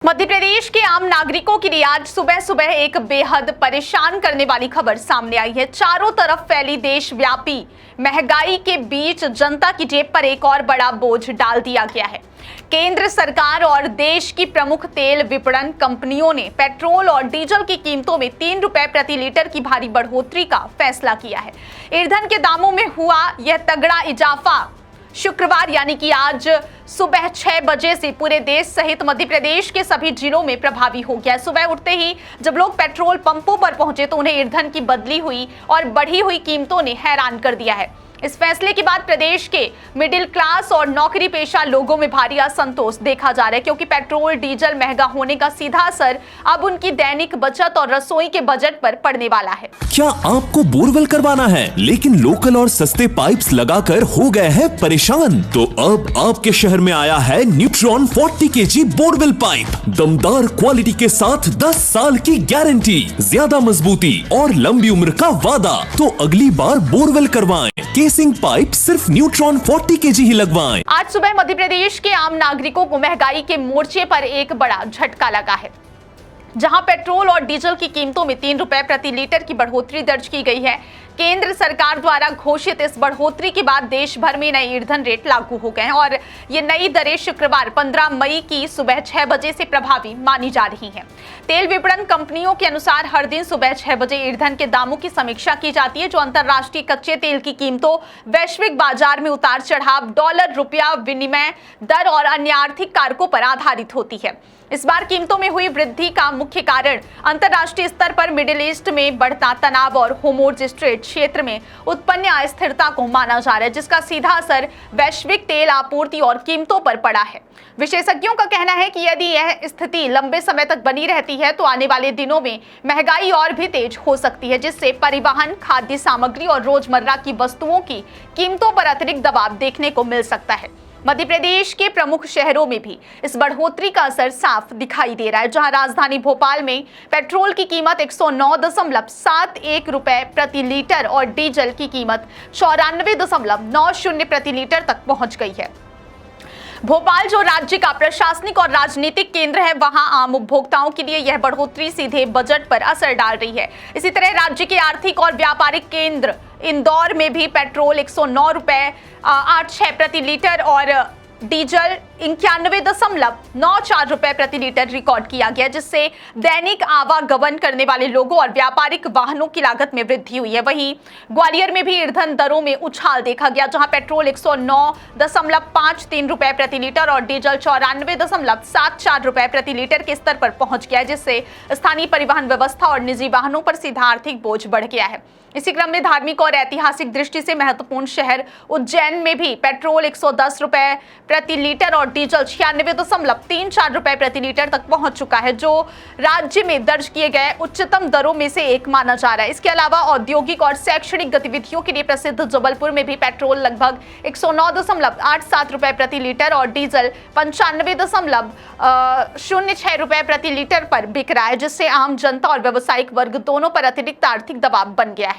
मध्य प्रदेश के आम नागरिकों के लिए आज सुबह सुबह एक बेहद परेशान करने वाली खबर सामने आई है। चारों तरफ फैली देशव्यापी महंगाई के बीच जनता की जेब पर एक और बड़ा बोझ डाल दिया गया है। केंद्र सरकार और देश की प्रमुख तेल विपणन कंपनियों ने पेट्रोल और डीजल की कीमतों में 3 रुपए प्रति लीटर की भारी बढ़ोतरी का फैसला किया है। ईंधन के दामों में हुआ यह तगड़ा इजाफा शुक्रवार यानी कि आज सुबह 6 बजे से पूरे देश सहित मध्य प्रदेश के सभी जिलों में प्रभावी हो गया। सुबह उठते ही जब लोग पेट्रोल पंपों पर पहुंचे तो उन्हें ईंधन की बदली हुई और बढ़ी हुई कीमतों ने हैरान कर दिया है। इस फैसले के बाद प्रदेश के मिडिल क्लास और नौकरी पेशा लोगों में भारी असंतोष देखा जा रहा है, क्योंकि पेट्रोल डीजल महंगा होने का सीधा असर अब उनकी दैनिक बचत और रसोई के बजट पर पड़ने वाला है। क्या आपको बोरवेल करवाना है लेकिन लोकल और सस्ते पाइप्स लगाकर हो गए हैं परेशान? तो अब आपके शहर में आया है न्यूट्रॉन 40 kg बोरवेल पाइप। दमदार क्वालिटी के साथ 10 साल की गारंटी, ज्यादा मजबूती और लंबी उम्र का वादा। तो अगली बार बोरवेल करवाएं, केसिंग पाइप सिर्फ न्यूट्रॉन 40 kg ही लगवाएं। आज सुबह मध्य प्रदेश के आम नागरिकों को महंगाई के मोर्चे पर एक बड़ा झटका लगा है, जहां पेट्रोल और डीजल की कीमतों में 3 रुपए प्रति लीटर की बढ़ोतरी दर्ज की गई है। केंद्र सरकार द्वारा घोषित इस बढ़ोतरी के बाद देश भर में नए ईंधन रेट लागू हो गए हैं और ये नई दरें शुक्रवार 15 मई की सुबह 6 बजे से प्रभावी मानी जा रही हैं। तेल विपणन कंपनियों के अनुसार हर दिन सुबह 6 बजे ईंधन के दामों की समीक्षा की जाती है, जो अंतर्राष्ट्रीय कच्चे तेल की कीमतों, वैश्विक बाजार में उतार चढ़ाव, डॉलर रुपया विनिमय दर और अन्य आर्थिक कारकों पर आधारित होती है। इस बार कीमतों में हुई वृद्धि का मुख्य कारण अंतर्राष्ट्रीय स्तर पर मिडिल ईस्ट में बढ़ता तनाव और होर्मुज़ स्ट्रेट क्षेत्र में उत्पन्न अस्थिरता को माना जा रहा है, जिसका सीधा असर वैश्विक तेल आपूर्ति और कीमतों पर पड़ा है। विशेषज्ञों का कहना है कि यदि यह स्थिति लंबे समय तक बनी रहती है तो आने वाले दिनों में महंगाई और भी तेज हो सकती है, जिससे परिवहन, खाद्य सामग्री और रोजमर्रा की वस्तुओं की कीमतों पर अतिरिक्त दबाव देखने को मिल सकता है। मध्य प्रदेश के प्रमुख शहरों में भी इस बढ़ोतरी का असर साफ दिखाई दे रहा है, जहां राजधानी भोपाल में पेट्रोल की कीमत 109.71 रुपए प्रति लीटर और डीजल की कीमत 94.90 प्रति लीटर तक पहुंच गई है। भोपाल जो राज्य का प्रशासनिक और राजनीतिक केंद्र है, वहां आम उपभोक्ताओं के लिए यह बढ़ोतरी सीधे बजट पर असर डाल रही है। इसी तरह राज्य के आर्थिक और व्यापारिक केंद्र इंदौर में भी पेट्रोल 109 रुपए 86 प्रति लीटर और डीजल 91.94 रुपए प्रति लीटर रिकॉर्ड किया गया, जिससे दैनिक आवागमन करने वाले लोगों और व्यापारिक वाहनों की लागत में वृद्धि हुई है। वहीं ग्वालियर में भी ईंधन दरों में उछाल देखा गया, जहां पेट्रोल 109.53 रुपए प्रति लीटर और डीजल 94.74 रुपए प्रति लीटर के स्तर पर पहुंच गया है, जिससे स्थानीय परिवहन व्यवस्था और निजी वाहनों पर सीधा आर्थिक बोझ बढ़ गया है। इसी क्रम में धार्मिक और ऐतिहासिक दृष्टि से महत्वपूर्ण शहर उज्जैन में भी पेट्रोल 110 रुपए प्रति लीटर और डीजल 96.34 रुपए प्रति लीटर तक पहुंच चुका है, जो राज्य में दर्ज किए गए उच्चतम दरों में से एक माना जा रहा है। इसके अलावा औद्योगिक और शैक्षणिक गतिविधियों के लिए प्रसिद्ध जबलपुर में भी पेट्रोल लगभग 109.87 रुपए प्रति लीटर और डीजल 95.06 रुपए प्रति लीटर पर बिक रहा है, जिससे आम जनता और व्यावसायिक वर्ग दोनों पर अतिरिक्त आर्थिक दबाव बन गया है।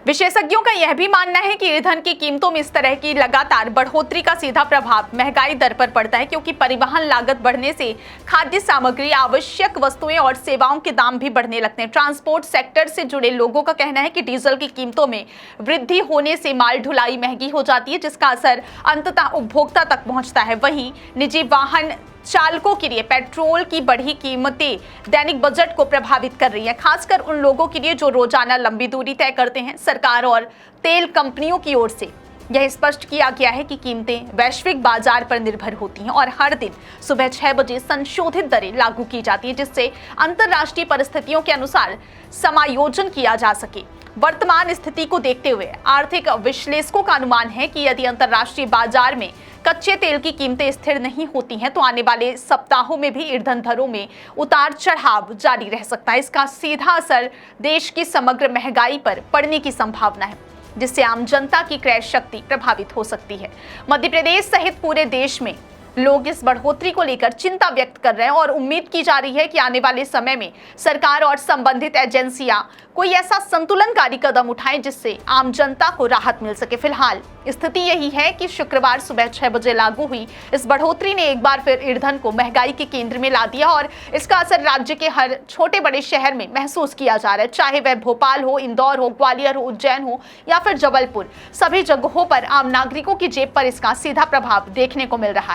विशेषज्ञों का यह भी मानना है कि ईंधन की कीमतों में इस तरह की लगातार बढ़ोतरी का सीधा प्रभाव महंगाई दर पर पड़ता है, क्योंकि परिवहन लागत बढ़ने से खाद्य सामग्री, आवश्यक वस्तुएं और सेवाओं के दाम भी बढ़ने लगते हैं। ट्रांसपोर्ट सेक्टर से जुड़े लोगों का कहना है कि डीजल की कीमतों में वृद्धि होने से माल ढुलाई महंगी हो जाती है, जिसका असर अंततः उपभोक्ता तक पहुंचता है। वहीं निजी वाहन चालकों के लिए पेट्रोल की बढ़ी कीमतें दैनिक बजट को प्रभावित कर रही हैं, खासकर उन लोगों के लिए जो रोजाना लंबी दूरी तय करते हैं। सरकार और तेल कंपनियों की ओर से यह स्पष्ट किया गया है कि कीमतें वैश्विक बाजार पर निर्भर होती हैं और हर दिन सुबह 6 बजे संशोधित दरें लागू की जाती हैं, जिससे अंतर्राष्ट्रीय परिस्थितियों के अनुसार समायोजन किया जा सके। वर्तमान स्थिति को देखते हुए आर्थिक विश्लेषकों का अनुमान है कि यदि अंतर्राष्ट्रीय बाजार में कच्चे तेल की कीमतें स्थिर नहीं होती हैं तो आने वाले सप्ताहों में भी ईंधन दरों में उतार चढ़ाव जारी रह सकता है। इसका सीधा असर देश की समग्र महंगाई पर पड़ने की संभावना है, जिससे आम जनता की क्रय शक्ति प्रभावित हो सकती है। मध्य प्रदेश सहित पूरे देश में लोग इस बढ़ोतरी को लेकर चिंता व्यक्त कर रहे हैं और उम्मीद की जा रही है कि आने वाले समय में सरकार और संबंधित एजेंसियां कोई ऐसा संतुलनकारी कदम उठाएं जिससे आम जनता को राहत मिल सके। फिलहाल स्थिति यही है कि शुक्रवार सुबह 6 बजे लागू हुई इस बढ़ोतरी ने एक बार फिर ईंधन को महंगाई के केंद्र में ला दिया और इसका असर राज्य के हर छोटे बड़े शहर में महसूस किया जा रहा है, चाहे वह भोपाल हो, इंदौर हो, ग्वालियर हो, उज्जैन हो या फिर जबलपुर। सभी जगहों पर आम नागरिकों की जेब पर इसका सीधा प्रभाव देखने को मिल रहा है।